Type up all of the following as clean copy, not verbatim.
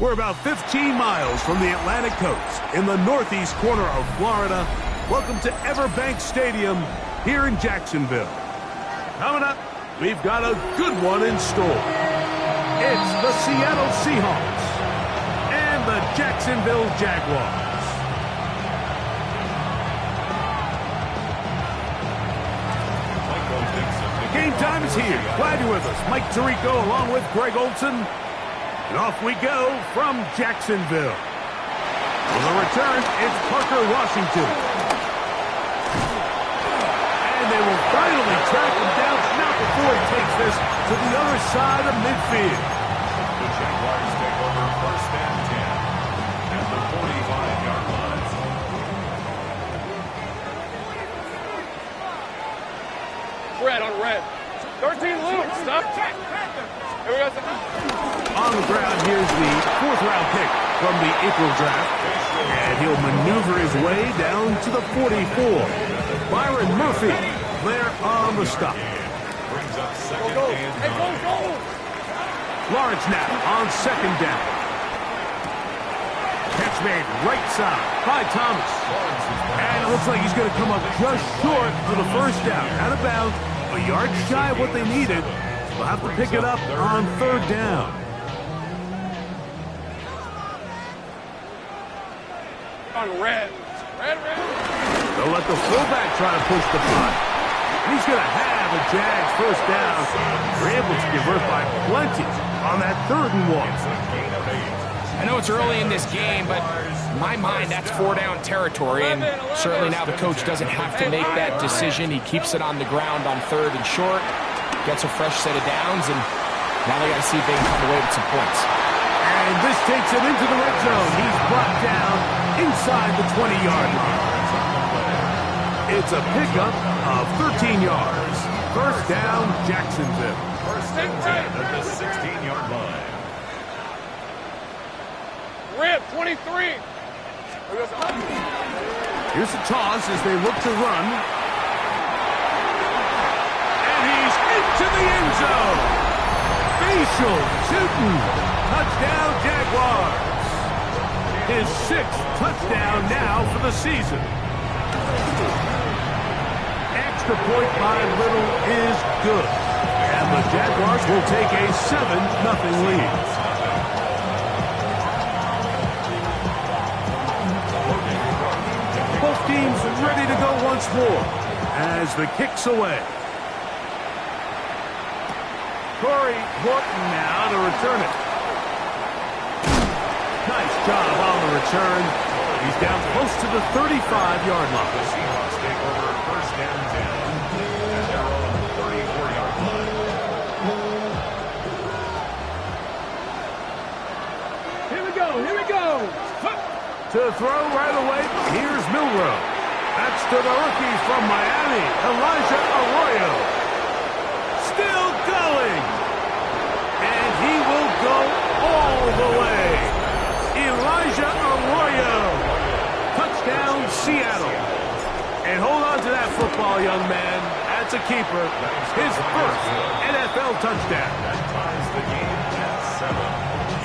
We're about 15 miles from the Atlantic coast in the northeast corner of Florida. Welcome to Everbank Stadium here in Jacksonville. Coming up, we've got a good one in store. It's the Seattle Seahawks and the Jacksonville Jaguars. Game time is here. Glad you're with us. Mike Tirico along with Greg Olson. And off we go from Jacksonville. For the return, it's Parker Washington. And they will finally track him down, not before he takes this to the other side of midfield. The Jaguars take over first and 10 at the 45-yard line. Red on red. 13 Luke, stop. Here we go. On the ground, here's the fourth-round pick from the April draft. And he'll maneuver his way down to the 44. Byron Murphy there on the stop. Brings up second and 9. Lawrence now on second down. Catch made right side by Thomas. And it looks like he's going to come up just short of the first down. Out of bounds, a yard shy of what they needed. They'll have to pick it up on third down. On red. Red. They'll let the fullback try to push the punt. He's going to have a Jags first down. They're able to convert by plenty on that 3rd and 1. I know it's early in this game, but in my mind, that's 4-down territory, and certainly now the coach doesn't have to make that decision. He keeps it on the ground on 3rd and short, gets a fresh set of downs, and now they got to see if they can come away with some points. And this takes him into the red zone. He's brought down inside the 20-yard line. It's a pickup of 13 yards. First down, Jacksonville. First and 10 at the 16-yard line. Red, 23. Here's the toss as they look to run. And he's into the end zone. Facial shooting. Touchdown, Jaguars. His 6th touchdown now for the season. Extra point by Little is good. And the Jaguars will take a 7-0 lead. Both teams ready to go once more as the kick's away. Corey Horton now to return it. Nice job on the return. He's down close to the 35-yard line. The Seahawks take over first and 10 at their own 34-yard line. Here we go. To throw right away, here's Milrow. That's to the rookie from Miami, Elijah Arroyo. Still going. And he will go all the way. Elijah Arroyo. Touchdown, Seattle. And hold on to that football, young man. That's a keeper. His first NFL touchdown. That ties the game at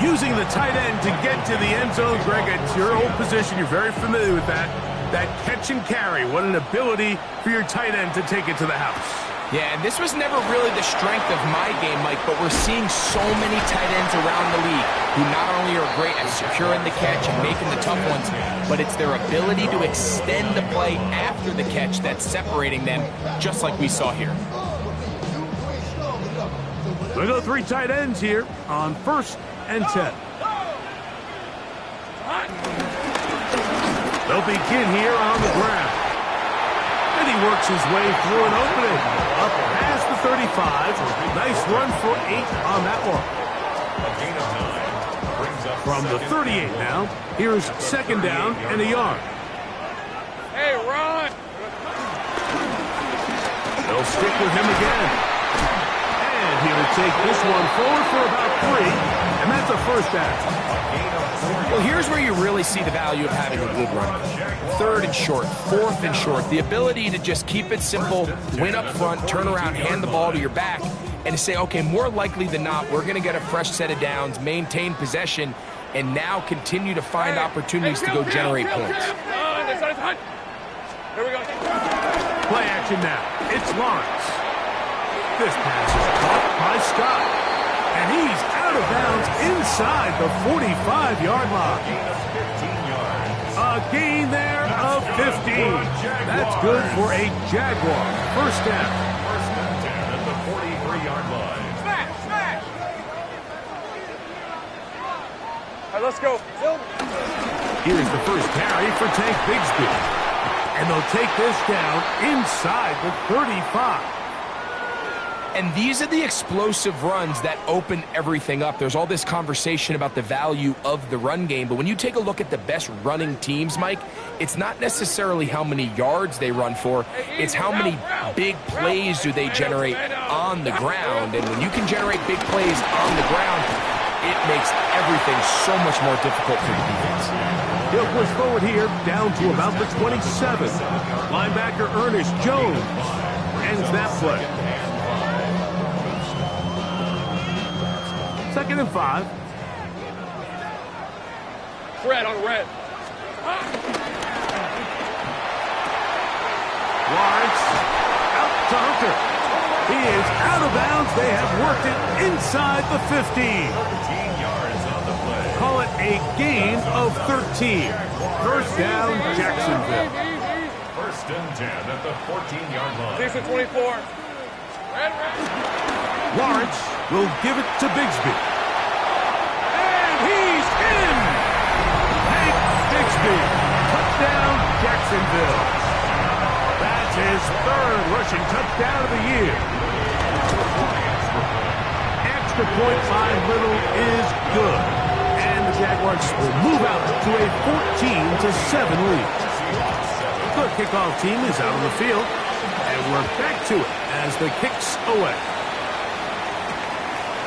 7. Using the tight end to get to the end zone, Greg, it's your old position. You're very familiar with that. That catch and carry. What an ability for your tight end to take it to the house. Yeah, and this was never really the strength of my game, Mike, but we're seeing so many tight ends around the league who not only are great at securing the catch and making the tough ones, but it's their ability to extend the play after the catch that's separating them, just like we saw here. We go 3 tight ends here on first and 10. They'll begin here on the ground. And he works his way through an opening. Up past the 35. Nice run for 8 on that one. A gain of 9 brings up From the 38 now, here's second down and a yard. Hey, Ron. They'll stick with him again. And he'll take this one forward for about 3. And that's a first down. Well, here's where you really see the value of having a good run. 3rd and short, 4th and short. The ability to just keep it simple, win up front, turn around, hand the ball to your back, and to say, okay, more likely than not, we're going to get a fresh set of downs, maintain possession, and now continue to find opportunities to go generate points. Here we go. Play action now. It's Lawrence. This pass is caught by Scott. And he's out of bounds inside the 45-yard line. Gain of 15 yards. A gain there of 15. That's good for a Jaguar. First down. First and 10 at the 43-yard line. Smash! All right, let's go. Here's the first carry for Tank Bigsby. And they'll take this down inside the 35. And these are the explosive runs that open everything up. There's all this conversation about the value of the run game, but when you take a look at the best running teams, Mike, it's not necessarily how many yards they run for, it's how many big plays do they generate on the ground. And when you can generate big plays on the ground, it makes everything so much more difficult for the defense. He'll push forward here, down to about the 27. Linebacker Ernest Jones ends that play. Second and 5. Red on red. Lawrence out to Hunter. He is out of bounds. They have worked it inside the 15. 13 yards on the play. Call it a gain of 13. First down, Jacksonville. First and 10 at the 14-yard line. Season 24. Red. Lawrence will give it to Bigsby. And he's in! Hank Bigsby. Touchdown, Jacksonville. That's his third rushing touchdown of the year. Extra point by Little is good. And the Jaguars will move out to a 14-7 lead. The kickoff team is out on the field. And we're back to it as the kick's away.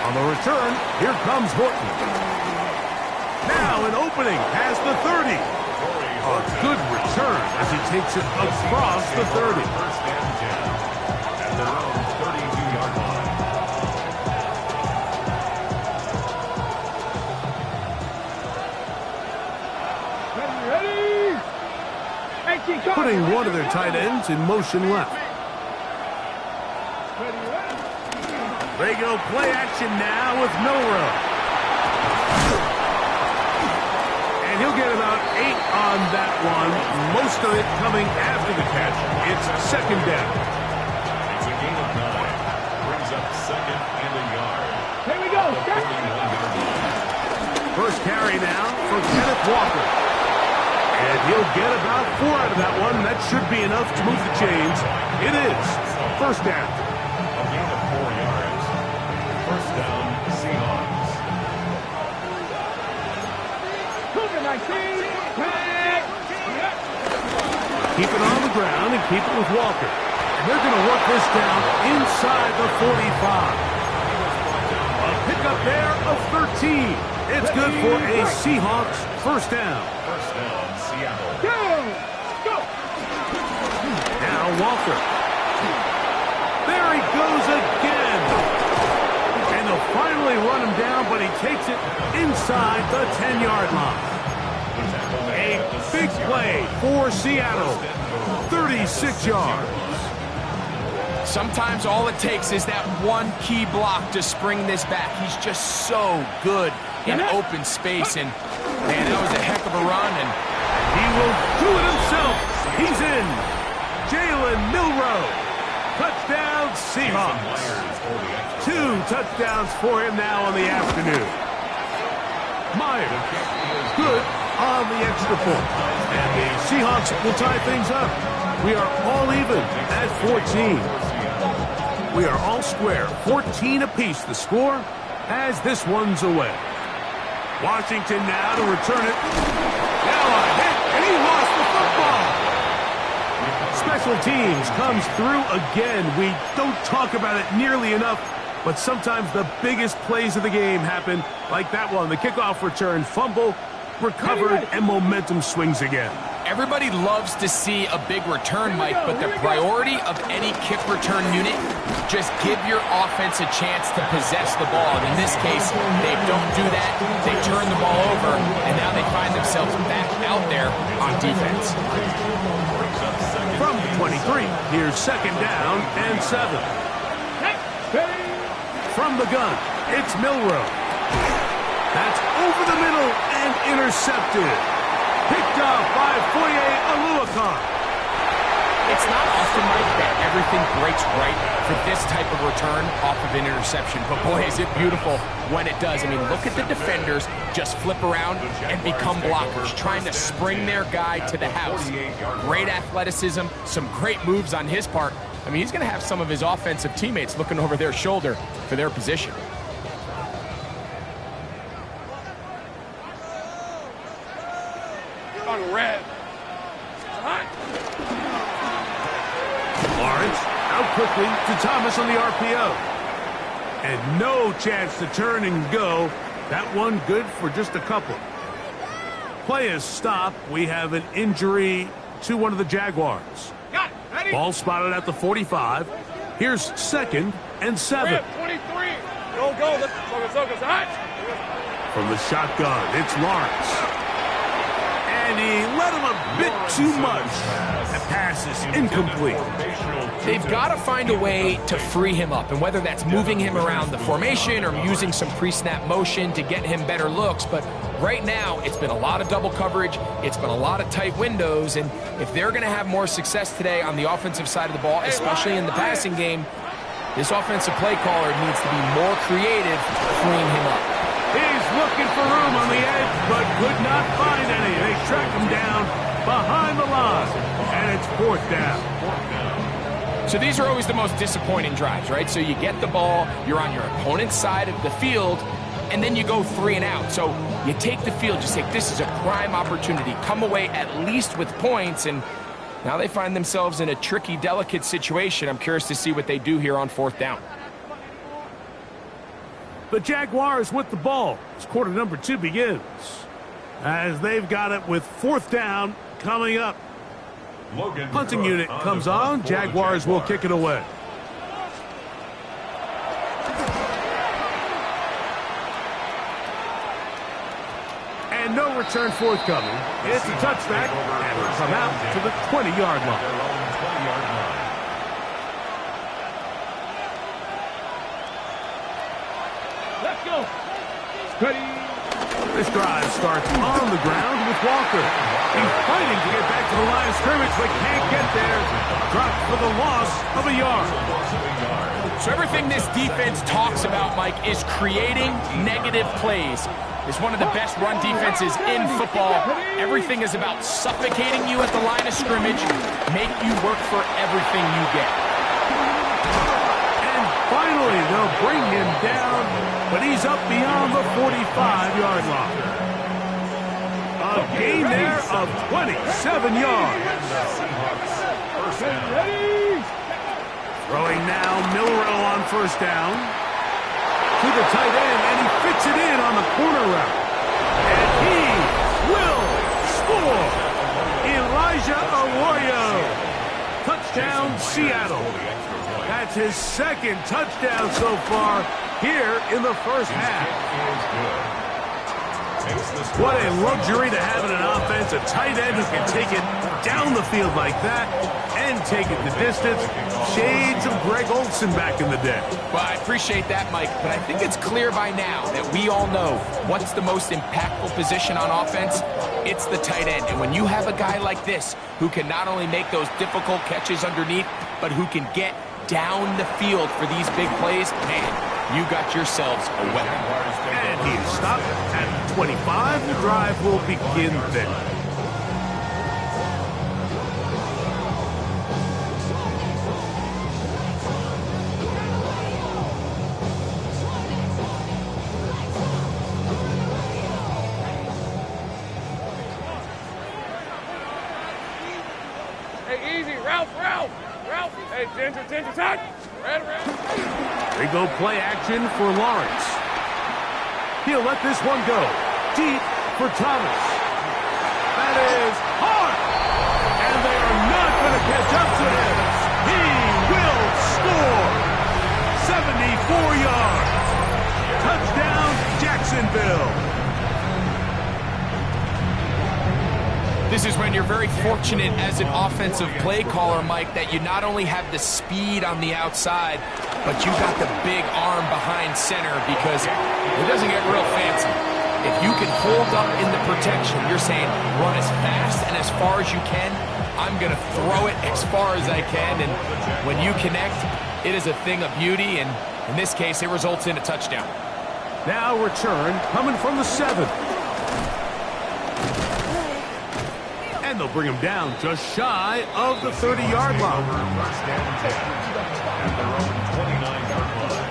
On the return, here comes Horton. Now an opening past the 30. A good return as he takes it across the 30. First and 10 at their own 32-yard line. Putting one of their tight ends in motion left. They go play action now with Milrow. And he'll get about 8 on that one. Most of it coming after the catch. It's second down. It's a gain of 9. Brings up second and a yard. Here we go. First carry now for Kenneth Walker. And he'll get about 4 out of that one. That should be enough to move the chains. It is. First down. A gain of 4 yards. First down, Seahawks. Keep it on the ground and keep it with Walker. And they're going to work this down inside the 45. A pickup there of 13. It's good for a Seahawks first down. First down, Seattle. Go! Now Walker. There he goes again. And they'll finally run him down, but he takes it inside the 10-yard line. A big play for Seattle. 36 yards. Sometimes all it takes is that one key block to spring this back. He's just so good in open space. And, man, that was a heck of a run. And he will do it himself. He's in. Jalen Milrow. Touchdown, Seahawks. 2 touchdowns for him now on the afternoon. Myers, good on the extra point. And the Seahawks will tie things up. We are all even at 14. We are all square. 14 apiece the score as this one's away. Washington now to return it. Now a hit, and he lost the football. Special teams comes through again. We don't talk about it nearly enough, but sometimes the biggest plays of the game happen like that one. The kickoff return, fumble, recovered, and momentum swings again. Everybody loves to see a big return, Mike, but the priority of any kick return unit, just give your offense a chance to possess the ball. And in this case, they don't do that. They turn the ball over, and now they find themselves back out there on defense. From 23, here's second down and 7. From the gun, it's Milroe. That's over the middle and intercepted. Picked off by Foye Aluakar. It's not often, Mike, that everything breaks right for this type of return off of an interception. But boy, is it beautiful when it does. I mean, look at the defenders just flip around and become blockers, trying to spring their guy to the house. Great athleticism, some great moves on his part. I mean, he's going to have some of his offensive teammates looking over their shoulder for their position. On red. Lawrence out quickly to Thomas on the RPO. And no chance to turn and go. That one good for just a couple. Play is stopped. We have an injury to one of the Jaguars. Ball spotted at the 45. Here's second and 7. 23. Go. Let's focus. From the shotgun, it's Lawrence. And he let him a bit too much. That pass is incomplete. They've got to find a way to free him up, and whether that's moving him around the formation or using some pre-snap motion to get him better looks. But right now, it's been a lot of double coverage. It's been a lot of tight windows, and if they're going to have more success today on the offensive side of the ball, especially in the passing game, this offensive play caller needs to be more creative freeing him up. He's looking for room on the edge, but could not find any. They track him down behind the line, and it's 4th down. So these are always the most disappointing drives, right? So you get the ball, you're on your opponent's side of the field, and then you go 3 and out. So you take the field, you say, this is a prime opportunity. Come away at least with points, and now they find themselves in a tricky, delicate situation. I'm curious to see what they do here on 4th down. The Jaguars with the ball as quarter number 2 begins. As they've got it with 4th down coming up. Punting unit comes on. Jaguars will kick it away. And no return forthcoming. It's a touchback, and it'll come out to the 20-yard line. Let's go. This drive starts on the ground with Walker. He's fighting to get back to the line of scrimmage, but can't get there. Dropped for the loss of a yard. So everything this defense talks about, Mike, is creating negative plays. It's one of the best run defenses in football. Everything is about suffocating you at the line of scrimmage, make you work for everything you get. And finally, they'll bring him down, but he's up beyond the 45-yard line. A gain there of 27 yards. Throwing now, Milroe on 1st down. To the tight end, and he fits it in on the corner route. And he will score. Elijah Arroyo. Touchdown, Seattle. That's his 2nd touchdown so far here in the first half. What a luxury to have in an offense, a tight end who can take it down the field like that and take it the distance. Shades of Greg Olsen back in the day. Well, I appreciate that, Mike, but I think it's clear by now that we all know what's the most impactful position on offense. It's the tight end. And when you have a guy like this who can not only make those difficult catches underneath, but who can get down the field for these big plays, man, you got yourselves a weapon. And he's stopped at 25. The drive will begin then. Hey, easy. Ralph. Hey, Ginger, tight. They go play action for Lawrence. He'll let this one go. Deep for Thomas. That is hard. And they are not going to catch up to him. He will score. 74 yards. Touchdown, Jacksonville. This is when you're very fortunate as an offensive play caller, Mike, that you not only have the speed on the outside, but you got the big arm behind center, because it doesn't get real fancy. If you can hold up in the protection, you're saying run as fast and as far as you can. I'm going to throw it as far as I can, and when you connect, it is a thing of beauty, and in this case, it results in a touchdown. Now return coming from the 7. And they'll bring him down just shy of the 30-yard line. First and 10 at their own 29-yard line.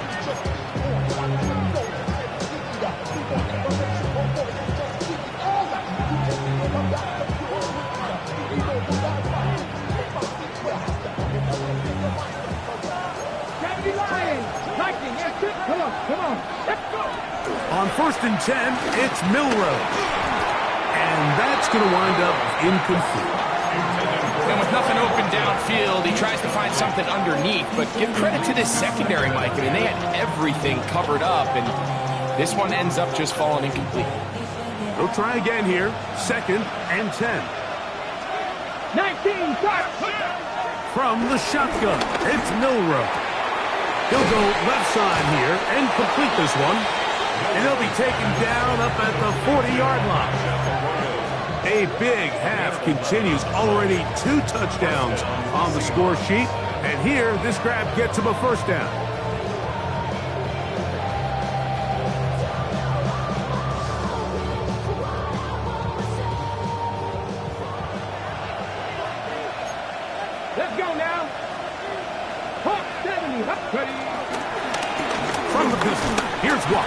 On 1st and 10, it's Milrose. And that's going to wind up incomplete. And with nothing open downfield, he tries to find something underneath. But give credit to this secondary, Mike. I mean, they had everything covered up, and this one ends up just falling incomplete. They'll try again here. 2nd and 10. 19, From the shotgun, it's Milrose. He'll go left side here and complete this one. And he'll be taken down up at the 40-yard line. A big half continues. Already 2 touchdowns on the score sheet. And here, this grab gets him a first down. Let's go now. Hawk 70. Ready. From the pistol, here's Watt.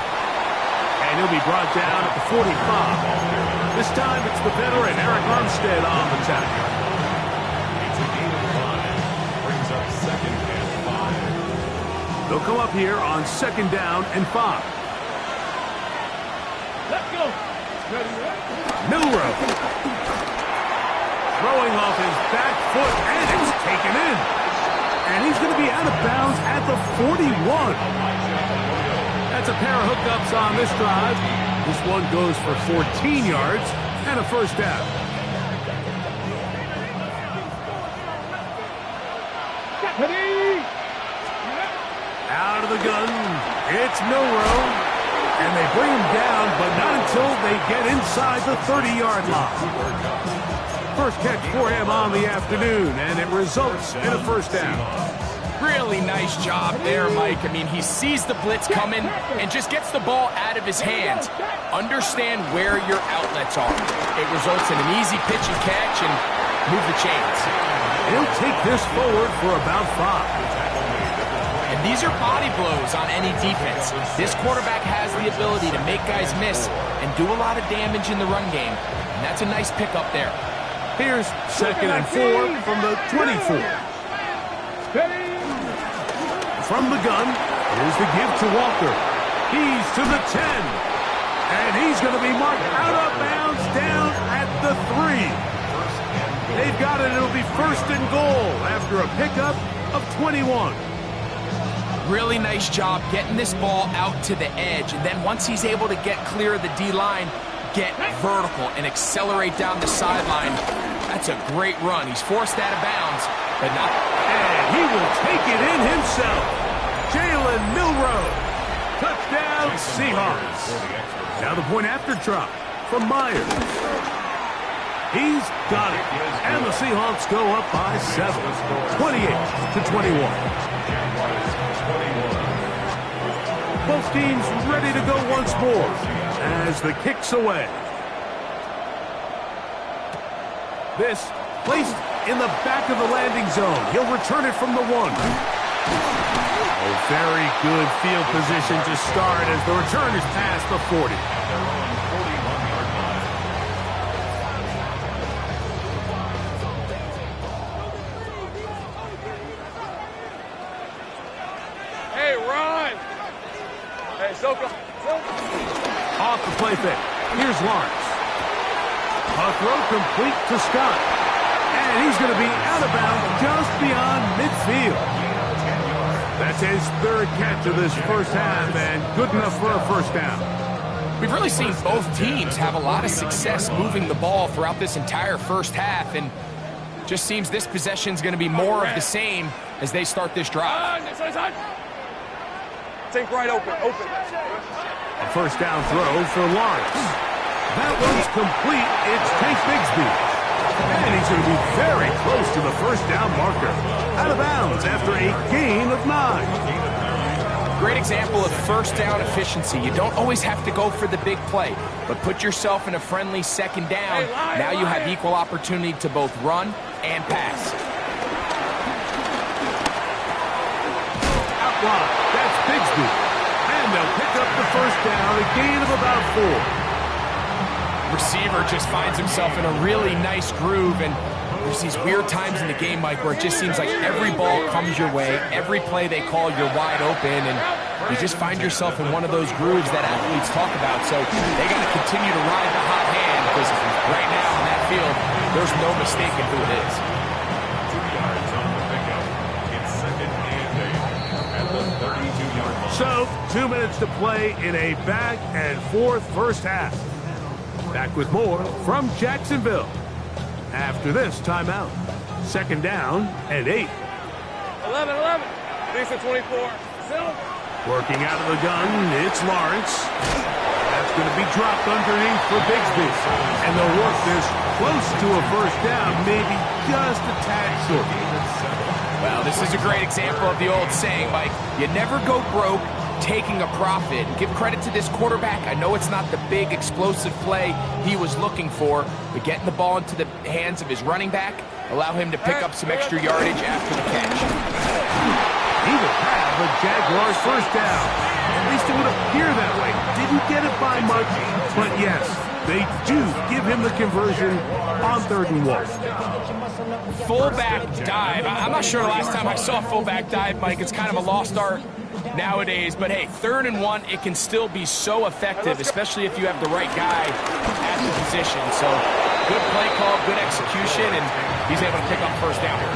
And he'll be brought down at the 45. This time it's the veteran Eric Armstead on the tackle. It's a gain of 5. Brings up 2nd and 5. They'll come up here on 2nd down and 5. Let's go. Ready. Milrose. Throwing off his back foot, and it's taken in. And he's going to be out of bounds at the 41. That's a pair of hookups on this drive. This one goes for 14 yards and a first down. Out of the gun, it's Milrose. And they bring him down, but not until they get inside the 30-yard line. First catch for him on the afternoon, and it results in a first down. Really nice job there, Mike. I mean, he sees the blitz coming and just gets the ball out of his hands. Understand where your outlets are. It results in an easy pitch and catch and move the chains. He'll take this forward for about 5. And these are body blows on any defense. This quarterback has the ability to make guys miss and do a lot of damage in the run game. And that's a nice pickup there. Here's 2nd and 4 from the 24. From the gun, here's the give to Walker. He's to the 10. And he's going to be marked out of bounds down at the 3. They've got it. It'll be 1st and goal after a pickup of 21. Really nice job getting this ball out to the edge. And then once he's able to get clear of the D-line, get vertical and accelerate down the sideline. That's a great run. He's forced out of bounds, but not. And he will take it in himself. Jalen Milrose. Touchdown, Seahawks. Now the point after drop from Myers. He's got it. And the Seahawks go up by 7. 28-21. Both teams ready to go once more as the kick's away. This placed in the back of the landing zone. He'll return it from the 1. A very good field position to start as the return is past the 40. Hey, Ron! Hey, Soka. Off the play fake. Here's Lawrence. A throw complete to Scott. And he's going to be out of bounds just beyond midfield. That's his third catch of this first half, and good enough for a first down. We've really seen both teams have a lot of success moving the ball throughout this entire first half, and just seems this possession is going to be more of the same as they start this drive. Think right open. A first down throw for Lawrence. That one's complete. It's Tank Bigsby. And he's going to be very close to the first down marker. Out of bounds after a gain of 9. Great example of first down efficiency. You don't always have to go for the big play, but put yourself in a friendly second down. Now you have equal opportunity to both run and pass. Out wide. That's Bigsby. And they'll pick up the first down, a gain of about 4. Receiver just finds himself in a really nice groove, and there's these weird times in the game, Mike, where it just seems like every ball comes your way, every play they call, you're wide open, and you just find yourself in one of those grooves that athletes talk about. So they got to continue to ride the hot hand, because right now in that field, there's no mistaking who it is. 2 yards on the pickup. It's second and 8 at the 32-yard line. So, 2 minutes to play in a back-and-forth first half. Back with more from Jacksonville after this timeout. Second down and 8. 11. Decent 24. Working out of the gun, it's Lawrence. That's going to be dropped underneath for Bigsby. And they'll work this close to a first down, maybe just a tad short. Well, this is a great example of the old saying, Mike, you never go broke taking a profit. Give credit to this quarterback. I know it's not the big explosive play he was looking for, but getting the ball into the hands of his running back, allow him to pick up some extra yardage after the catch. He will have a Jaguars first down. At least it would appear that way. Didn't get it by much, but yes, they do give him the conversion on 3rd and 1. Fullback dive. I'm not sure the last time I saw a fullback dive, Mike. It's kind of a lost art nowadays, but hey, 3rd and 1, it can still be so effective, especially if you have the right guy at the position. So good play call, good execution, and he's able to pick up first down here.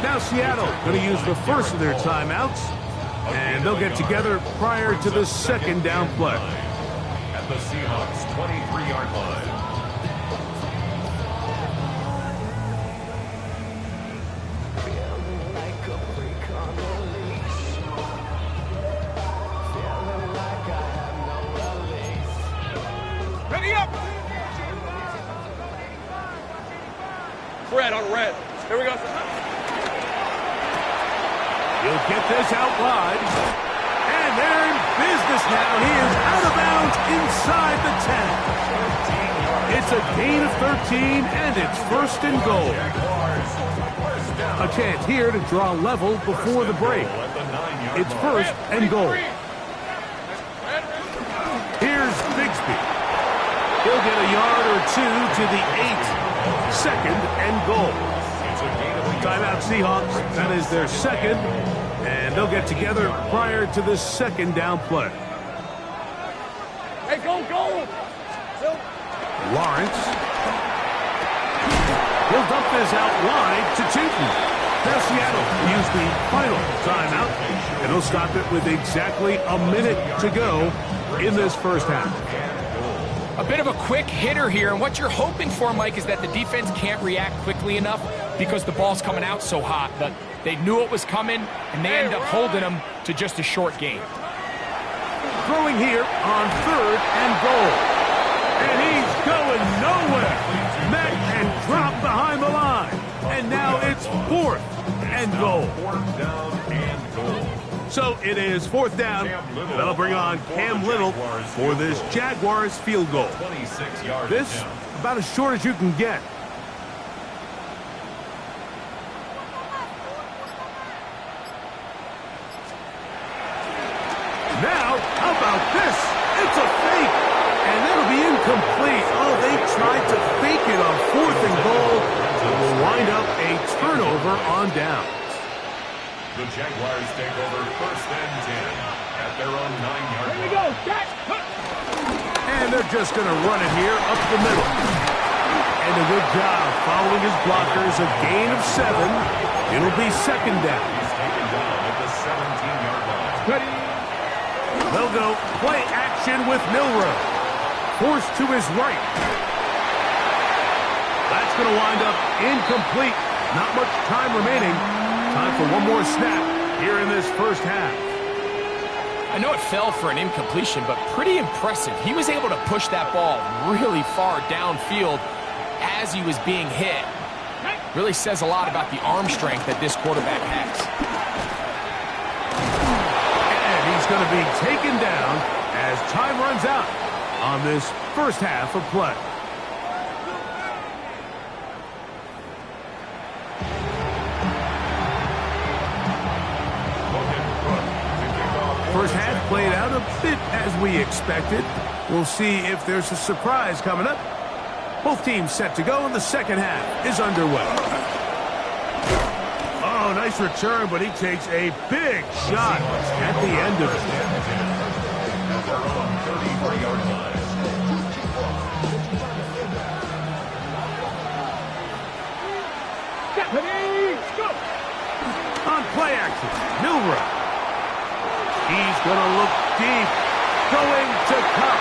Now Seattle going to use the first of their timeouts, and they'll get together prior to the second down play. At the Seahawks 23-yard line. Ready up! Red on red. Here we go. He'll get this out wide. And they're in business now. He is out of bounds inside the 10. It's a gain of 13, and it's 1st and goal. A chance here to draw level before the break. It's 1st and goal. Here's Bigsby. He'll get a yard or 2 to the 8. 2nd and goal. Timeout Seahawks. That is their second. And they'll get together prior to the second down play. Hey, go! Lawrence. He'll dump this out wide to Tinton. Now Seattle will use the final timeout. And they'll stop it with exactly a minute to go in this first half. A bit of a quick hitter here, and what you're hoping for, Mike, is that the defense can't react quickly enough because the ball's coming out so hot, but they knew it was coming, and they end up holding them to just a short gain. Throwing here on 3rd and goal. And he's going nowhere. Met and dropped behind the line. And now it's 4th and goal. 4th down and goal. So it is 4th down. They'll bring on Cam Little for this Jaguars field goal. 26 yards. This about as short as you can get. Now, how about this? It's a fake, and it'll be incomplete. Oh, they tried to fake it on 4th and goal. It will wind up a turnover on downs. The Jaguars take over 1st and 10 at their own 9-yard line. Here we go, And they're just going to run it here up the middle. And a good job following his blockers. A gain of 7. It'll be second down. He's taken down at the 17-yard line. Ready. They'll go play action with Milroe. Forced to his right. That's going to wind up incomplete. Not much time remaining. Time for one more snap here in this first half. I know it fell for an incompletion, but pretty impressive. He was able to push that ball really far downfield as he was being hit. Really says a lot about the arm strength that this quarterback has. And he's going to be taken down as time runs out on this first half of play. First half played out a bit as we expected. We'll see if there's a surprise coming up. Both teams set to go, and the second half is underway. Oh, nice return, but he takes a big shot at the end of it. They're on 33-yard line. Ready. Go. On play action, Milroe. He's going to look deep. Going to Cup.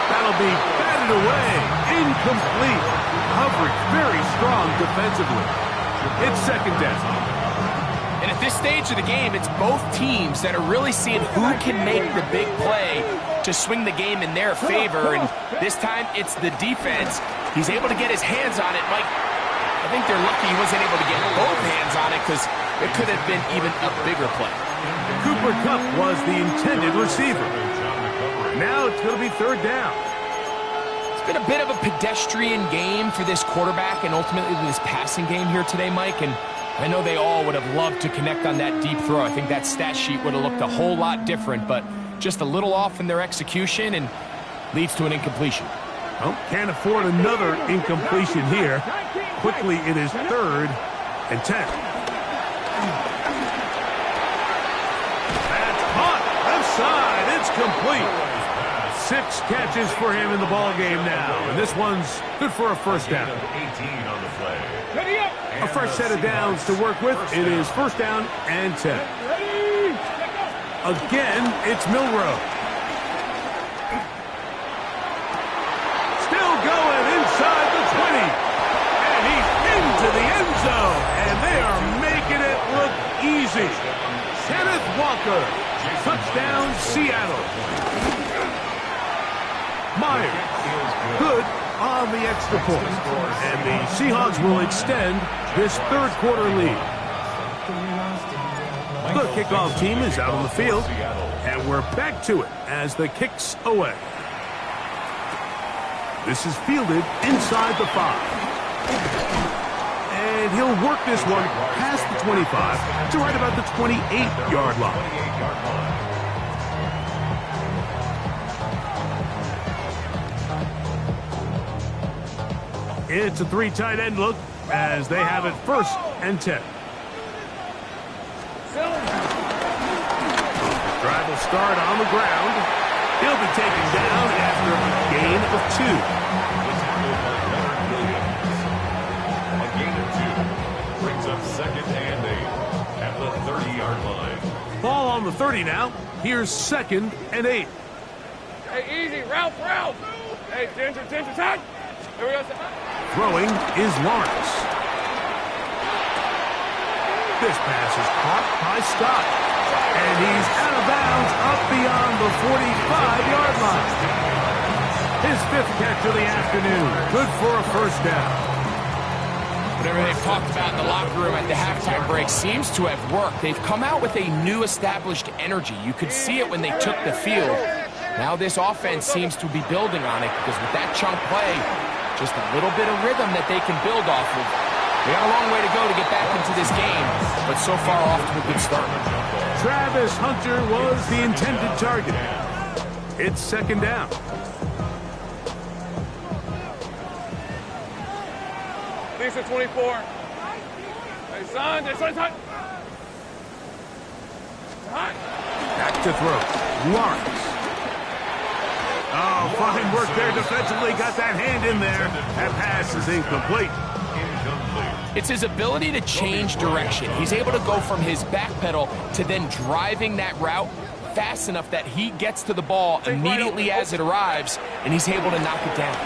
That'll be batted away. Incomplete. Coverage very strong defensively. It's second down. And at this stage of the game, it's both teams that are really seeing who can make the big play to swing the game in their favor. And this time, it's the defense. He's able to get his hands on it. Mike, I think they're lucky he wasn't able to get both hands on it because it could have been even a bigger play. Cooper Kupp was the intended receiver. Now it's going to be third down. It's been a bit of a pedestrian game for this quarterback and ultimately this passing game here today, Mike. And I know they all would have loved to connect on that deep throw. I think that stat sheet would have looked a whole lot different, but just a little off in their execution and leads to an incompletion. Well, can't afford another incompletion here. Quickly, it is 3rd and 10. That's caught. Left side. It's complete. 6 catches for him in the ball game now. And this one's good for a first down. 18 on the play. Ready up. A fresh set of downs to work with. It is first down and 10. Ready. Again, it's Milroe. Still going inside the 20. And he's into the end zone. And they are making it look easy. Kenneth Walker. Touchdown, Seattle. Myers. Good on the extra point. And the Seahawks will extend this third quarter lead. The kickoff team is out on the field. And we're back to it as the kick's away. This is fielded inside the 5. And he'll work this one past the 25 to right about the 28-yard line. It's a 3 tight end look as they have it 1st and 10. Drive will start on the ground. He'll be taken down after a gain of 2. A gain of 2 brings up 2nd and 8 at the 30-yard line. Ball on the 30 now. Here's 2nd and 8. Hey, easy. Route. Hey, Ginger, tight. Here we go. Throwing is Lawrence. This pass is caught by Scott. And he's out of bounds up beyond the 45-yard line. His 5th catch of the afternoon. Good for a first down. Whatever they've talked about in the locker room at the halftime break seems to have worked. They've come out with a new established energy. You could see it when they took the field. Now this offense seems to be building on it because with that chunk play, just a little bit of rhythm that they can build off of. They got a long way to go to get back into this game, but so far off to a good start. Travis Hunter was the intended target. It's 2nd down. Lisa 24. Hey, son, this one's hot. Back to throw. Lawrence. Oh, fine work there defensively. Got that hand in there. That pass is incomplete. It's his ability to change direction. He's able to go from his back pedal to then driving that route fast enough that he gets to the ball immediately as it arrives, and he's able to knock it down.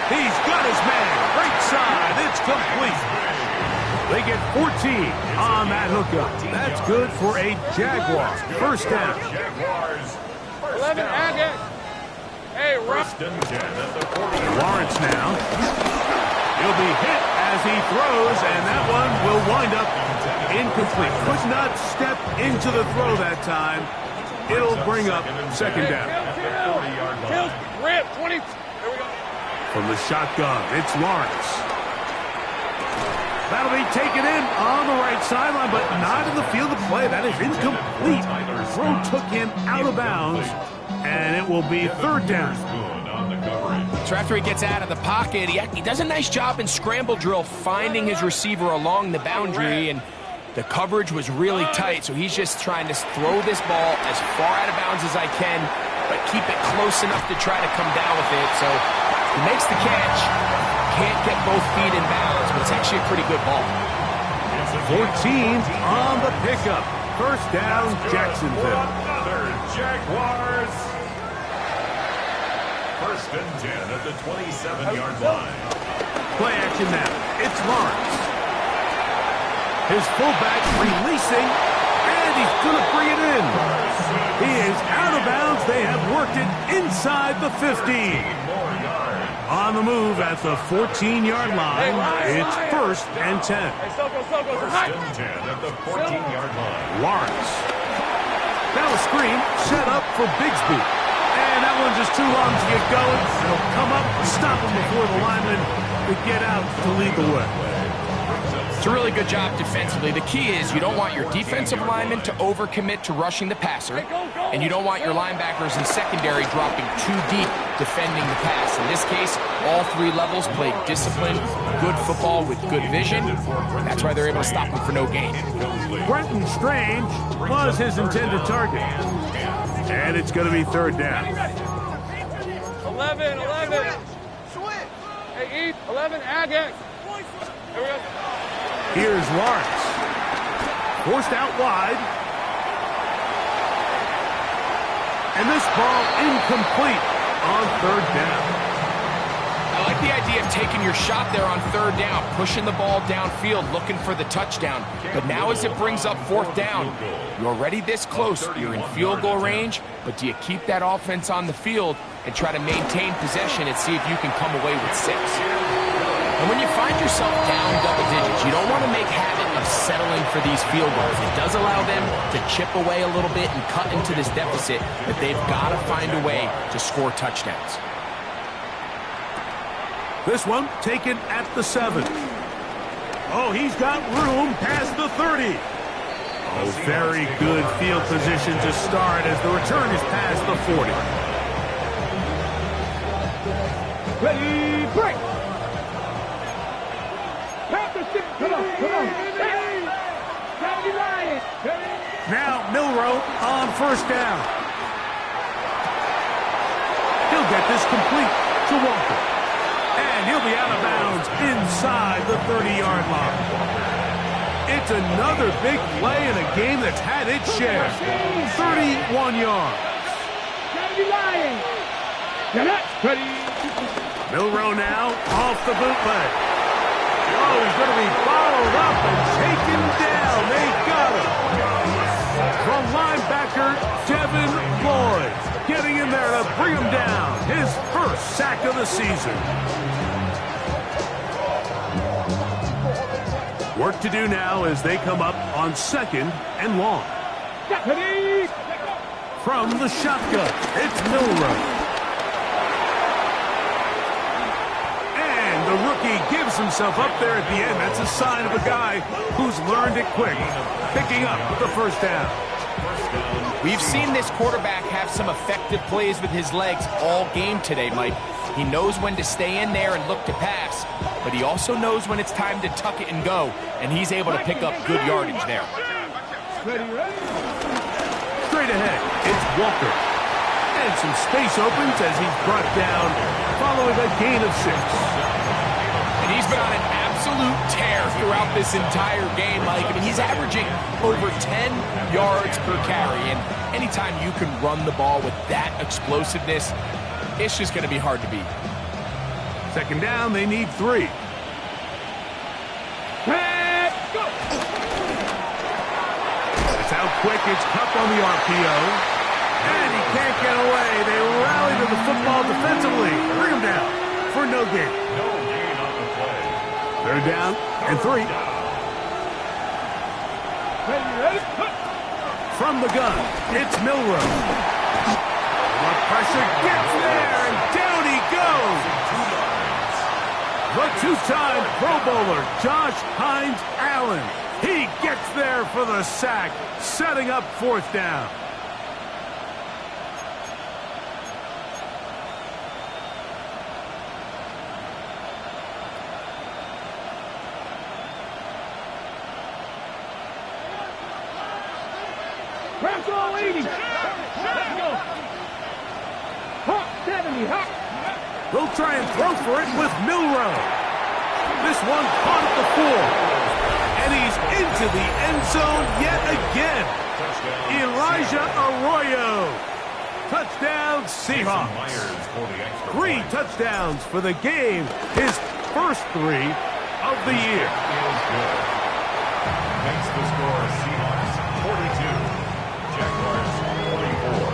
He's got his man. Right side. It's complete. They get 14 on that hookup. That's good for a Jaguar. First down. 11 Agate. Hey, First and 10 at the 40. Lawrence now. He'll be hit as he throws, and that one will wind up incomplete. Could not step into the throw that time. It'll bring up second down. Kill. Rip. 20. There we go. From the shotgun, it's Lawrence. That'll be taken in on the right sideline, but not in the field of play. That is incomplete. Throw took him out of bounds, and it will be third down. So after he gets out of the pocket, he does a nice job in scramble drill finding his receiver along the boundary, and the coverage was really tight, so he's just trying to throw this ball as far out of bounds as I can, but keep it close enough to try to come down with it. So he makes the catch, can't get both feet in bounds, but it's actually a pretty good ball. 14 on the pickup. First down, Jacksonville. Another Jaguars. First and 10 at the 27-yard line. Play action now. It's Lawrence. His fullback releasing, and he's going to bring it in. He is out of bounds. They have worked it inside the 15. On the move at the 14-yard line, it's first and 10. First and 10 at the 14-yard line. Lawrence. Now a screen set up for Bigsby. And that one's just too long to get going. It'll come up and stop him before the lineman could get out to lead the way. It's a really good job defensively. The key is you don't want your defensive linemen to overcommit to rushing the passer, and you don't want your linebackers in secondary dropping too deep defending the pass. In this case, all three levels played disciplined, good football with good vision. That's why they're able to stop him for no gain. Brenton Strange was his intended target. And it's going to be third down. 11. Hey, East. 11 Agate. There we go. Here's Lawrence. Forced out wide. And this ball incomplete on third down. I like the idea of taking your shot there on third down, pushing the ball downfield, looking for the touchdown. But now as it brings up fourth down, you're already this close. You're in field goal range, but do you keep that offense on the field and try to maintain possession and see if you can come away with 6? And when you find yourself down double digits, you don't want to make habit of settling for these field goals. It does allow them to chip away a little bit and cut into this deficit, but they've got to find a way to score touchdowns. This one taken at the 7. Oh, he's got room past the 30. Oh, very good field position to start as the return is past the 40. Ready, break. Come on. Now Milroe on first down. He'll get this complete to Walker. And he'll be out of bounds inside the 30-yard line. It's another big play in a game that's had its share. 31 yards. Milroe now off the bootleg. Oh, he's going to be followed up and taken down. They got him. From linebacker Devin Lloyd getting in there to bring him down. His first sack of the season. Work to do now as they come up on second and long. From the shotgun, it's Milroe. And the rookie gives himself up there at the end. That's a sign of a guy who's learned it quick, picking up the first down. We've seen this quarterback have some effective plays with his legs all game today, Mike. He knows when to stay in there and look to pass, but he also knows when it's time to tuck it and go, and he's able to pick up good yardage there. Straight ahead, it's Walker. And some space opens as he's brought down following a gain of 6. And he's been on an absolute tear throughout this entire game, Mike. I mean, he's averaging over 10 yards per carry. And anytime you can run the ball with that explosiveness, it's just going to be hard to beat. Second down, they need 3. Let's go. That's out quick. It's Cup on the RPO. And he can't get away. They rally to the football defensively. Bring him down for no gain. No gain on the play. Third down and 3. Ready, cut. From the gun, it's Milrow. The pressure gets there, and down he goes. The two-time Pro Bowler, Josh Hines Allen. He gets there for the sack, setting up 4th down. Press all 80. Let's go. Hot 70, hot. They'll try and throw for it with Milrow. This one caught at the 4. And he's into the end zone yet again. Elijah Arroyo. Touchdown, Seahawks. 3 touchdowns for the game. His first 3 of the year. Makes the score Seahawks 42. Jaguars 44.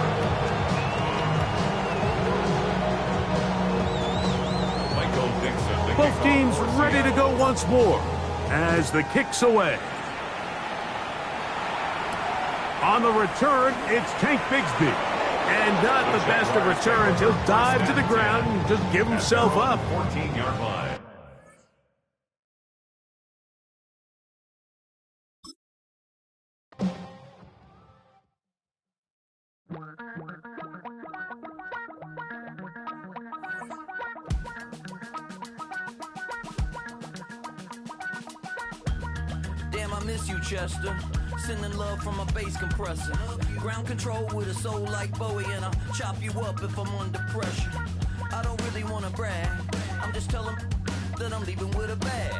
Michael Dixon. Both teams ready to go once more as the kick's away. On the return, it's Tank Bigsby. And not the best of returns. He'll dive to the ground and just give himself up. 14-yard line. Damn, I miss you, Chester. Sending love from a bass compressor. Ground control with a soul like Bowie, and I'll chop you up if I'm under pressure. I don't really want to brag. I'm just telling that I'm leaving with a bag.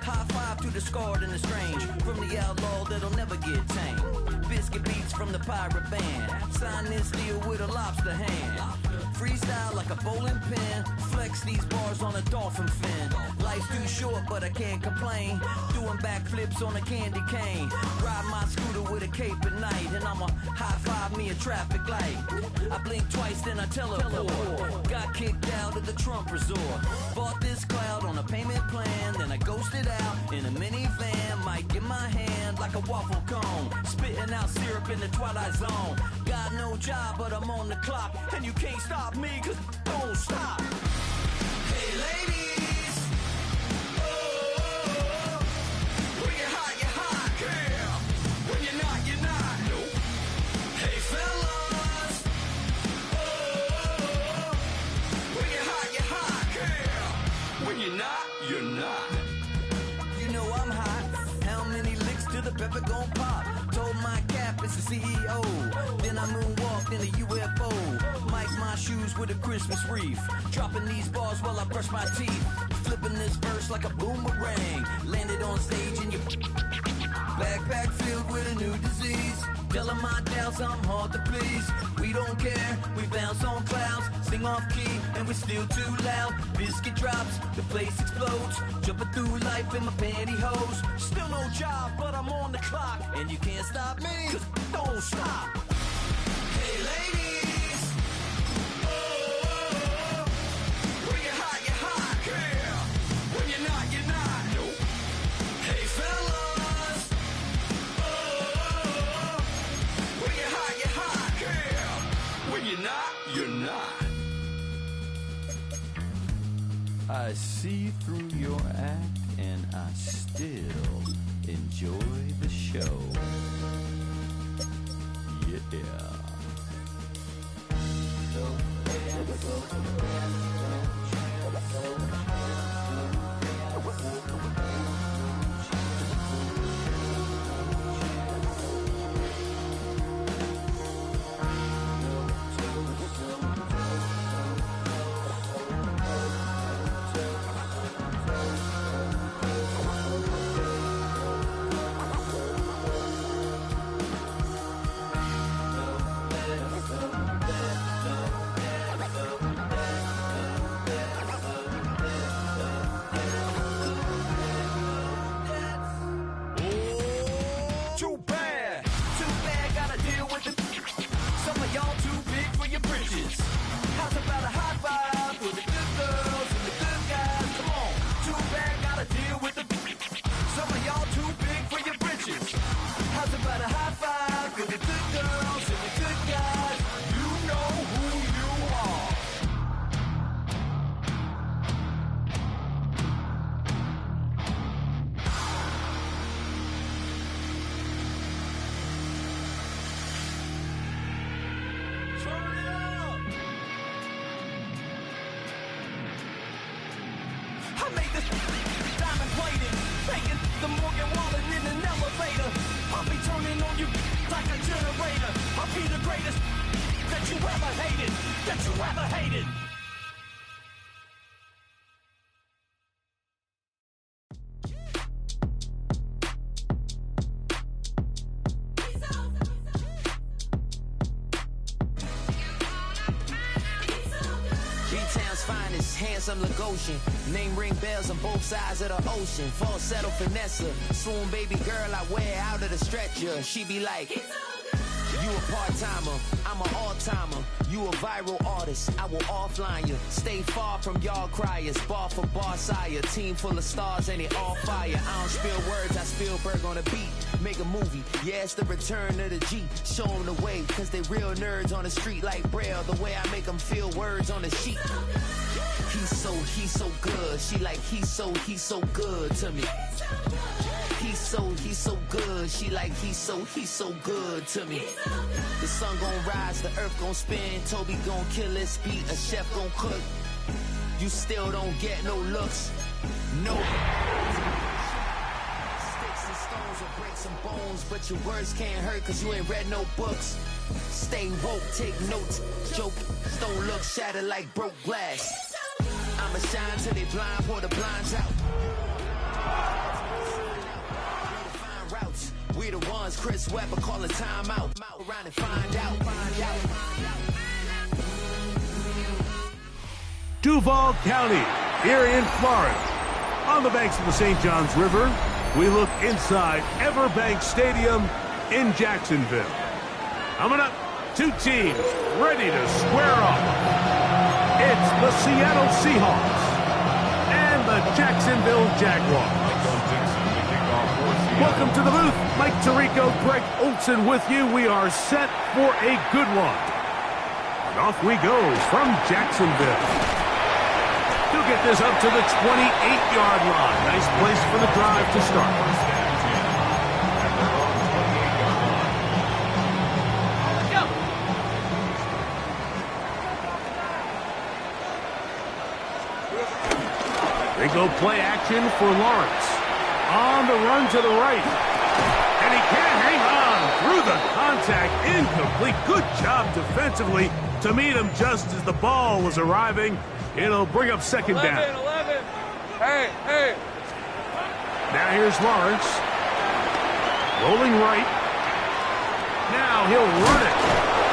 High five to the scarred and the strange. From the outlaw that'll never get tamed. Biscuit beats from the pirate band. Sign this deal with a lobster hand. Freestyle like a bowling pin. Flex these bars on a dolphin fin. Life's too short, but I can't complain. Doing backflips on a candy cane. Ride my scooter with a cape at night. And I'ma high five me a traffic light. I blink twice, then I teleport. Got kicked out of the Trump resort. Bought this cloud on a payment plan. Then I ghosted out in a minivan. Mic in my hand like a waffle cone. Spitting out syrup in the twilight zone. Got no job, but I'm on the clock. And you can't stop me, cause don't stop. Hey ladies, oh, when you're hot, girl. When you're not, nope. Hey fellas, oh, when you're hot, girl. When you're not. You know I'm hot. How many licks till the pepper gon' pop? Told my cap it's the CEO. Then I moonwalked in a UFO. Mic my shoes with a Christmas wreath. Dropping these bars while I brush my teeth. Flipping this verse like a boomerang. Landed on stage in your backpack filled with a new disease. Telling my doubts I'm hard to please. We don't care, we bounce on clouds. Sing off key and we're still too loud. Biscuit drops, the place explodes. Jumping through life in my pantyhose. Still no job, but I'm on the clock. And you can't stop me, cause don't stop. Hey ladies, oh, when you're hot, girl. When you're not, nope. Hey fellas, oh, when you're hot, girl. When you're not. I see through your act and I still enjoy the show. Yeah. ever hated, that you ever hated. B-Town's finest, handsome Lagosian. Name ring bells on both sides of the ocean. Falsetto finesse, swoon baby girl I wear out of the stretcher. She be like, you a part-timer, I'm an all-timer. You a viral artist, I will offline you. Stay far from y'all criers, bar for bar sire. Team full of stars and it all fire. I don't spill words, I Spielberg on a beat. Make a movie, yeah, it's the return of the G. Show them the way, cause they real nerds on the street like Braille. The way I make them feel words on the sheet. He's so good. She like, he's so good to me. He's so good. She like, he's so good to me. The sun gon' rise, the earth gon' spin. Toby gon' kill this beat, a chef gon' cook. You still don't get no looks. No. Sticks and stones will break some bones, but your words can't hurt cause you ain't read no books. Stay woke, take notes, joke. Don't look shattered like broke glass. I'ma shine till they blind, pour the blinds out. We the ones Chris Webber calling time out. Around and find out. Duval County, here in Florida. On the banks of the St. Johns River, we look inside Everbank Stadium in Jacksonville. Coming up, two teams ready to square off. It's the Seattle Seahawks and the Jacksonville Jaguars. Welcome to the booth. Mike Tirico, Greg Olson with you. We are set for a good one. And off we go from Jacksonville. To get this up to the 28-yard line. Nice place for the drive to start. They go play action for Lawrence. On the run to the right. And he can't hang on through the contact. Incomplete. Good job defensively to meet him just as the ball was arriving. It'll bring up second down. 11. Hey. Now here's Lawrence. Rolling right. Now he'll run it.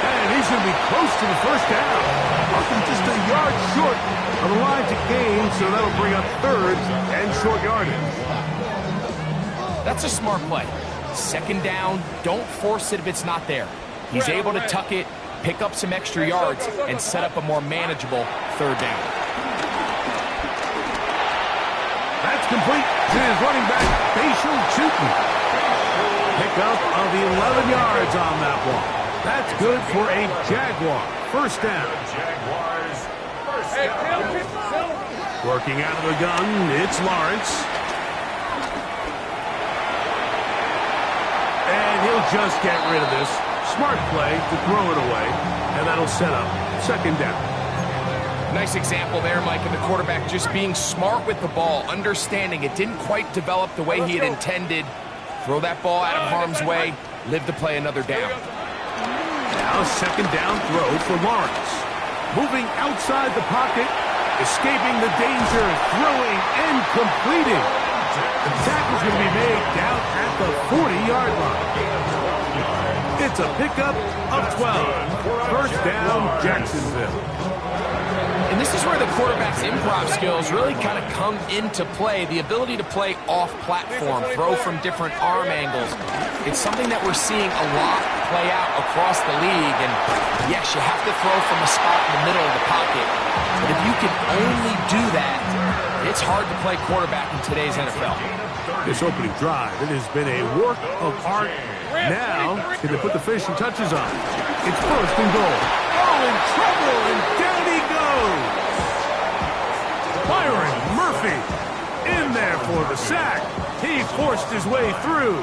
And he's going to be close to the first down. Often just a yard short of the line to gain, so that'll bring up third and short yardage. That's a smart play. Second down, don't force it if it's not there. He's able to tuck it, pick up some extra yards, and set up a more manageable third down. That's complete to his running back, Facial Chutin. Pickup of 11 yards on that one. That's good for a Jaguar. First down. Jaguars, first down. Working out of the gun, it's Lawrence. And he'll just get rid of this. Smart play to throw it away, and that'll set up second down. Nice example there, Mike, of the quarterback just being smart with the ball, understanding it didn't quite develop the way he had intended. Throw that ball out of harm's way, live to play another down. Now second down throw for Lawrence. Moving outside the pocket, escaping the danger, throwing and completing. The tackle's going to be made down at the 40-yard line. It's a pickup of 12. First down, Jacksonville. And this is where the quarterback's improv skills really kind of come into play. The ability to play off-platform, throw from different arm angles. It's something that we're seeing a lot play out across the league. And yes, you have to throw from a spot in the middle of the pocket. But if you can only do that, it's hard to play quarterback in today's NFL. This opening drive, it has been a work of art. Now, can they put the finishing touches on? It's first and goal. Oh, in trouble, and down he goes. Byron Murphy in there for the sack. He forced his way through.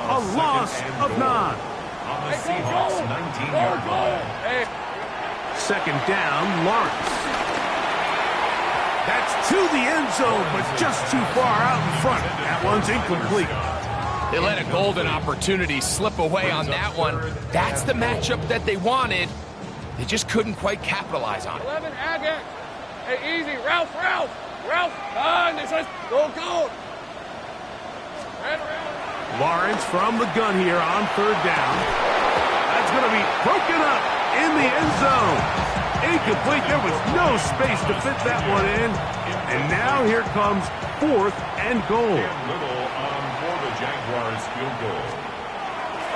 A loss of 9. On the Seahawks 19-yard line. Second down, Lawrence. That's to the end zone, but just too far out in front. That one's incomplete. They let a golden opportunity slip away on that one. That's the matchup that they wanted. They just couldn't quite capitalize on it. 11, Agate. Hey, easy. Ralph. This is go. Right around. Lawrence from the gun here on third down. That's going to be broken up in the end zone. Incomplete. There was no space to fit that one in. And now here comes 4th and goal. And Little on for the Jaguars field goal.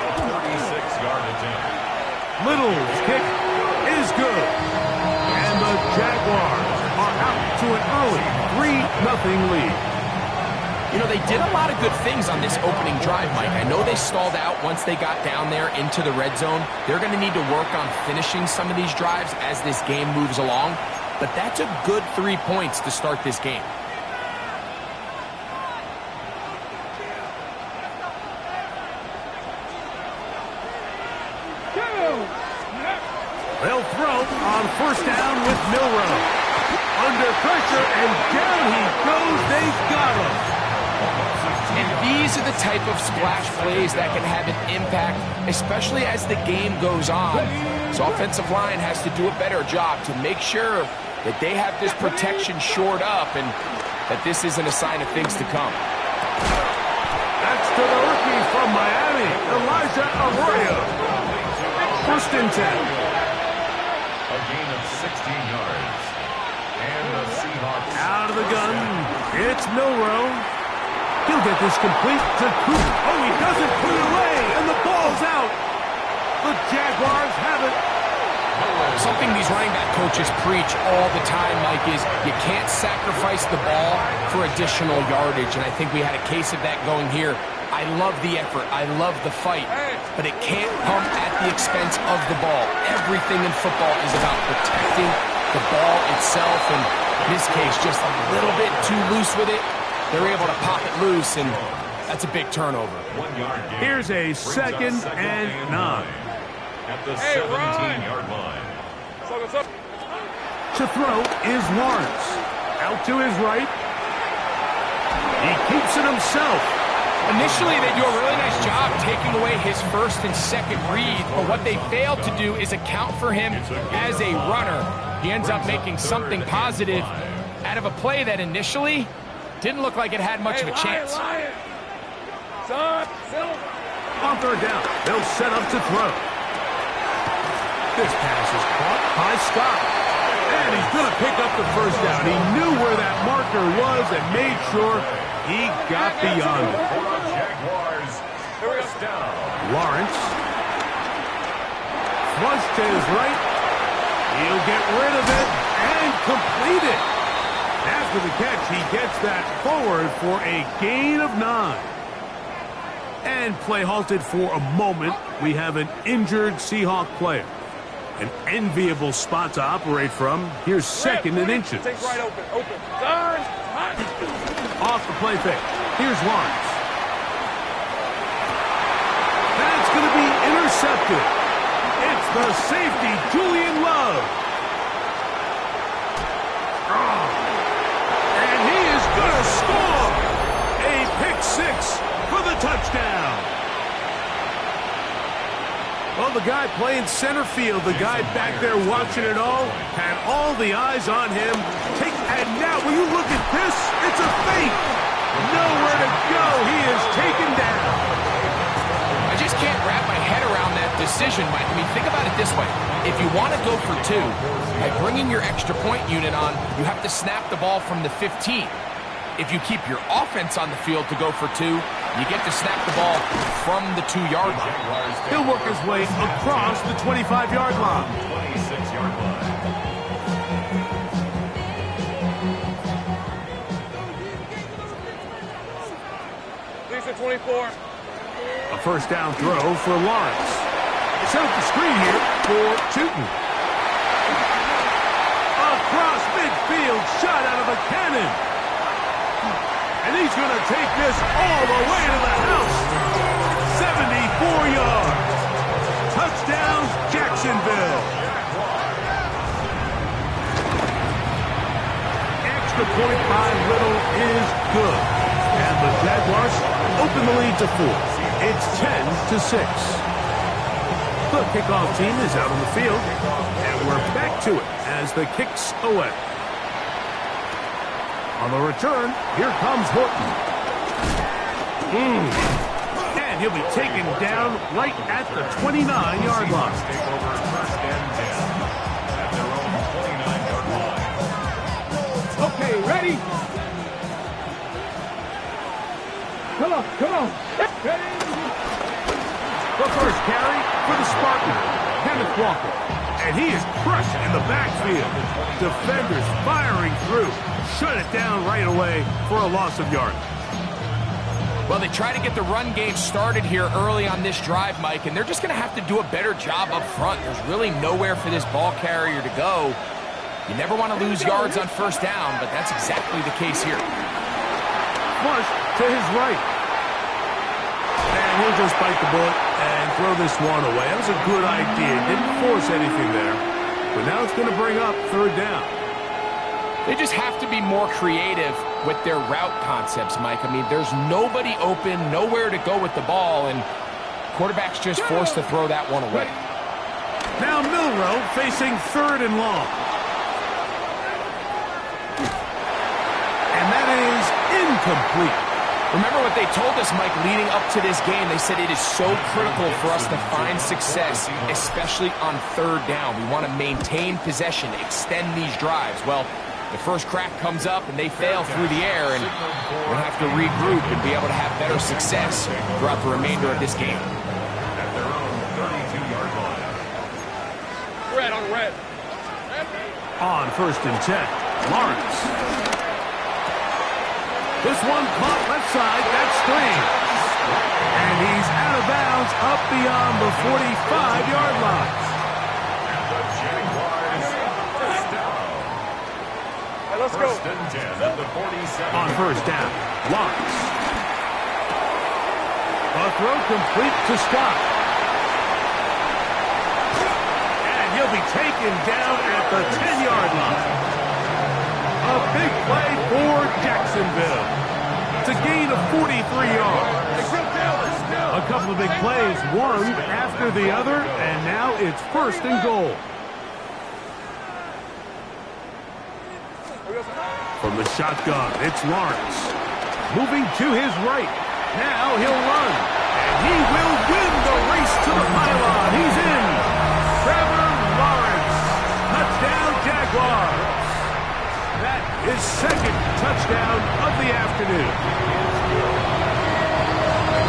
A 36-yard attempt. Little's kick is good. And the Jaguars are out to an early 3-0 lead. You know, they did a lot of good things on this opening drive, Mike. I know they stalled out once they got down there into the red zone. They're going to need to work on finishing some of these drives as this game moves along. But that's a good 3 points to start this game. They'll throw on first down with Milroe. Under pressure, and down he goes. They've got him. And these are the type of splash plays that can have an impact, especially as the game goes on. So offensive line has to do a better job to make sure that they have this protection shored up and that this isn't a sign of things to come. That's to the rookie from Miami, Elijah Arroyo. First and 10. A gain of 16 yards. And the Seahawks Out of the gun, it's Milroe. He'll get this complete to Cooper. Oh, he doesn't put it away, and the ball's out. The Jaguars have it. Something these running back coaches preach all the time, Mike, is you can't sacrifice the ball for additional yardage, and I think we had a case of that going here. I love the effort. I love the fight, but it can't come at the expense of the ball. Everything in football is about protecting the ball itself, and in this case, just a little bit too loose with it. They're able to pop it loose, and that's a big turnover. 1 yard gain. Here's a second and 9. At the 17-yard line. To throw is Lawrence. Out to his right. He keeps it himself. Initially, they do a really nice job taking away his first and second read, but what they failed to do is account for him as a runner. He ends up making something positive out of a play that initially didn't look like it had much of a chance. On third down, they'll set up to throw. This pass is caught by Scott. And he's going to pick up the first down. He knew where that marker was and made sure he got beyond it. Jaguars, first down. Lawrence. Flush to his right. He'll get rid of it and complete it. After the catch, he gets that forward for a gain of 9. And play halted for a moment. We have an injured Seahawk player. An enviable spot to operate from. Here's second and inches. Take right open. Turn. Off the play fake. Here's Lawrence. That's going to be intercepted. It's the safety, Julian Love. And he is going to score. A pick 6 for the touchdown. Well, the guy playing center field, the guy back there watching it all, had all the eyes on him. And now, will you look at this? It's a fake. Nowhere to go. He is taken down. I just can't wrap my head around that decision, Mike. I mean, think about it this way. If you want to go for 2, by bringing your extra point unit on, you have to snap the ball from the 15. If you keep your offense on the field to go for 2, you get to snap the ball from the 2-yard line. He'll work his way across the 25-yard line. 26-yard line. Lisa 24. A first down throw for Lawrence. Set up the screen here for Tootin. Across midfield, shot out of a cannon. And he's going to take this all the way to the house. 74 yards. Touchdown, Jacksonville. Extra point by Little is good. And the Jaguars open the lead to 4. It's 10-6. The kickoff team is out on the field, and we're back to it as the kick's away. On the return, here comes Horton. And he'll be taken down right at the 29-yard line. Take over first and 10 at their own 29-yard line. Okay, ready? Come on, come on. Ready? The first carry for the Spartan, Kenneth Walker. And he is crushed in the backfield. Defenders firing through. Shut it down right away for a loss of yards. Well, they try to get the run game started here early on this drive, Mike, and they're just going to have to do a better job up front. There's really nowhere for this ball carrier to go. You never want to lose yards on first down, but that's exactly the case here. Flush to his right. And he'll just bite the bullet and throw this one away. That was a good idea. Didn't force anything there. But now it's going to bring up third down. They just have to be more creative with their route concepts, Mike. I mean, there's nobody open, nowhere to go with the ball, and quarterback's just forced to throw that one away. Now Milroe facing third and long. And that is incomplete. Remember what they told us, Mike, leading up to this game. They said it is so critical for us to find success, especially on third down. We want to maintain possession, extend these drives. Well, the first crack comes up and they fail through the air, and we'll have to regroup and be able to have better success throughout the remainder of this game. At their own 32-yard line. Red on red. On first and 10, Lawrence. This one caught left side, that's screen. And he's out of bounds up beyond the 45-yard line. And the Jaguars first down. Hey, let's go. First and 10 at the 47. On first down, Lawrence. A throw complete to Scott. And he'll be taken down at the 10-yard line. A big play for Jacksonville. It's a gain of 43 yards. A couple of big plays, one after the other, and now it's first and goal. From the shotgun, it's Lawrence. Moving to his right. Now he'll run. And he will win the race to the pylon. He's in. Trevor Lawrence. Touchdown, Jaguars. That is second touchdown of the afternoon.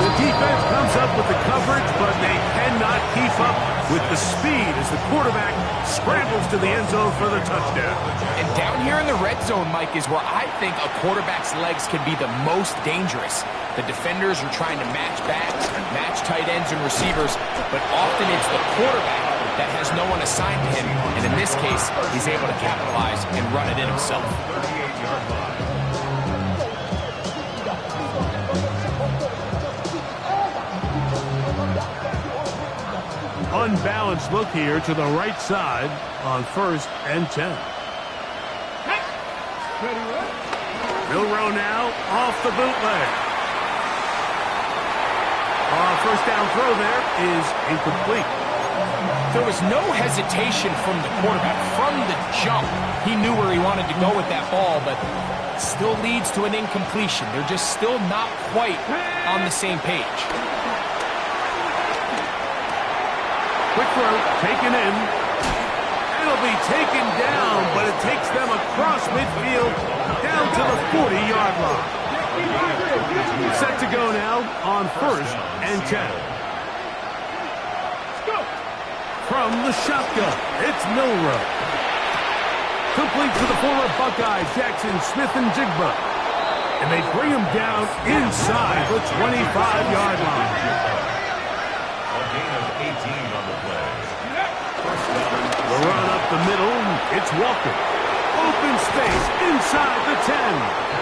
The defense comes up with the coverage, but they cannot keep up with the speed as the quarterback scrambles to the end zone for the touchdown. And down here in the red zone, Mike, is where I think a quarterback's legs can be the most dangerous. The defenders are trying to match backs, match tight ends and receivers, but often it's the quarterback that has no one assigned to him, and in this case, he's able to capitalize and run it in himself. 38-yard line. Unbalanced look here to the right side on first and 10. Milroe now off the bootleg. First down throw there is incomplete. There was no hesitation from the quarterback. From the jump, he knew where he wanted to go with that ball, but still leads to an incompletion. They're just still not quite on the same page. Quick throw, taken in. It'll be taken down, but it takes them across midfield down to the 40-yard line. Set to go now on first and 10. From the shotgun, it's Milroe. Complete to the former Buckeye, Jackson Smith-Njigba. And they bring him down inside the 25-yard line. A gain of 18 on the play. First down. The run up the middle, it's Walker. Open space inside the 10.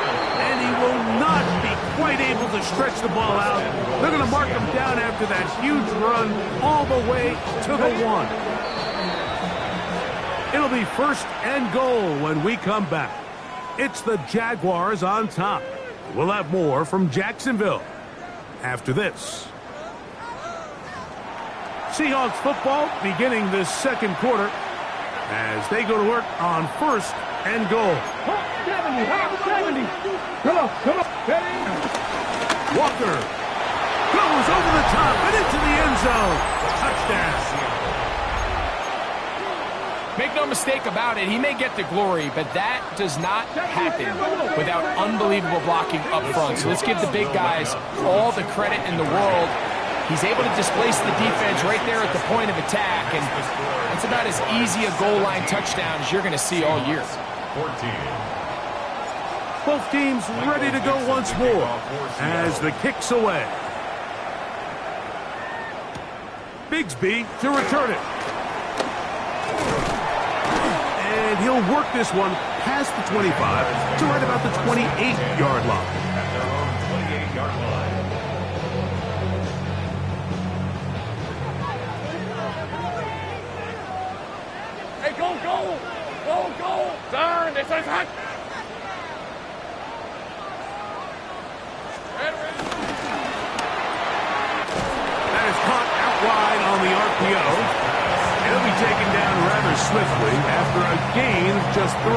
And he will not be quite able to stretch the ball out. They're going to mark him down after that huge run all the way to the 1. It'll be first and goal when we come back. It's the Jaguars on top. We'll have more from Jacksonville after this. Seahawks football beginning this second quarter as they go to work on 1st and goal. 70, 70. Come on. Walker goes over the top and into the end zone. Touchdown. Make no mistake about it, he may get the glory, but that does not happen without unbelievable blocking up front. So let's give the big guys all the credit in the world. He's able to displace the defense right there at the point of attack, and it's about as easy a goal line touchdown as you're going to see all year. 14. Both teams ready to go once more as the kick's away. Bigsby to return it. And he'll work this one past the 25 to right about the 28-yard line. At their own 28-yard line. Hey, go! Turn! This is hot! That is caught out wide on the RPO. He'll be taken down rather swiftly after a gain of just 3.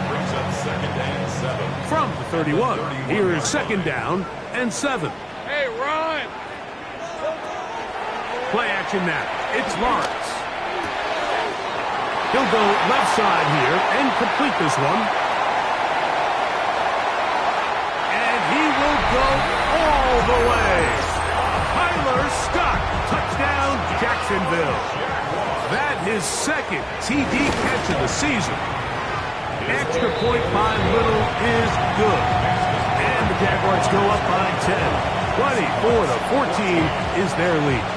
Brings up 2nd and 7. From the 31, here is 2nd down and 7. Hey, run! Play action now. It's Lawrence. He'll go left side here and complete this one. And he will go all the way. Tyler Scott, touchdown Jacksonville. That his 2nd TD catch of the season. Extra point by Little is good. And the Jaguars go up by 10. 24-14 is their lead.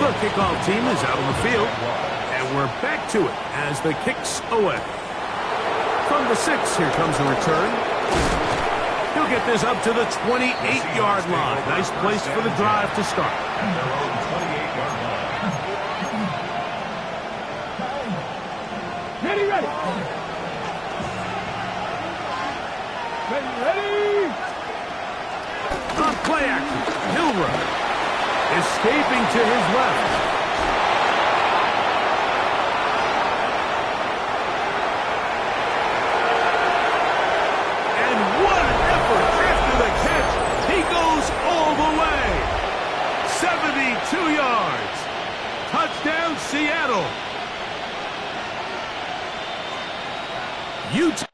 The kickoff team is out on the field. And we're back to it as the kick's away. From the 6, here comes the return. He'll get this up to the 28-yard line. Nice place for the drive to start. At their own 28-yard line. Ready. On play action, Milrow escaping to his left. And what an effort after the catch. He goes all the way. 72 yards. Touchdown, Seattle. Utah.